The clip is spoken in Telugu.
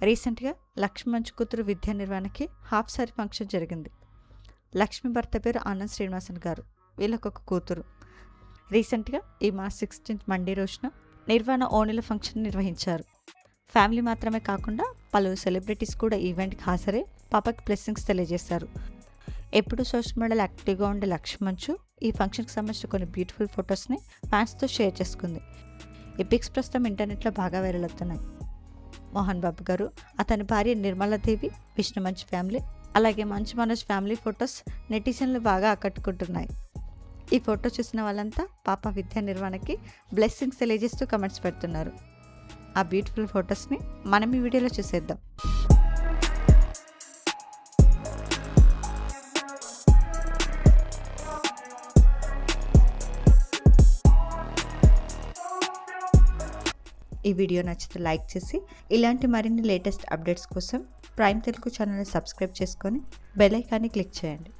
రీసెంట్గా లక్ష్మి మంచు కూతురు విద్యా నిర్వహణకి హాఫ్ సారీ ఫంక్షన్ జరిగింది. లక్ష్మి భర్త పేరు ఆనంద్ శ్రీనివాసన్ గారు. వీళ్ళకు ఒక కూతురు. రీసెంట్గా ఈ మార్చ్ 16 మండే రోజున నిర్వాణ ఓణీల ఫంక్షన్ నిర్వహించారు. ఫ్యామిలీ మాత్రమే కాకుండా పలువురు సెలబ్రిటీస్ కూడా ఈవెంట్కి హాజరై పాపకి బ్లెస్సింగ్స్ తెలియజేశారు. ఎప్పుడు సోషల్ మీడియాలో యాక్టివ్గా ఉండే లక్ష్మి మంచు ఈ ఫంక్షన్కి సంబంధించిన కొన్ని బ్యూటిఫుల్ ఫొటోస్ని ఫ్యాన్స్తో షేర్ చేసుకుంది. ఈ పిక్స్ ప్రస్తుతం ఇంటర్నెట్లో బాగా వైరల్ అవుతున్నాయి. మోహన్ బాబు గారు, అతని భార్య నిర్మలాదేవి, విష్ణు మంచు ఫ్యామిలీ, అలాగే మంచు మనోజ్ ఫ్యామిలీ ఫొటోస్ నెటిజన్లు బాగా ఆకట్టుకుంటున్నాయి. ఈ ఫోటో చూసిన వాళ్ళంతా పాప విద్యా నిర్వహణకి బ్లెస్సింగ్స్ తెలియజేస్తూ కమెంట్స్ పెడుతున్నారు. ఆ బ్యూటిఫుల్ ఫొటోస్ని మనం ఈ వీడియోలో చూసేద్దాం. ఈ వీడియో నచ్చితే లైక్ చేసి ఇలాంటి మరిన్ని లేటెస్ట్ అప్డేట్స్ కోసం ప్రైమ్ తెలుగు ఛానల్ని సబ్స్క్రైబ్ చేసుకొని బెల్ ఐకాన్ని క్లిక్ చేయండి.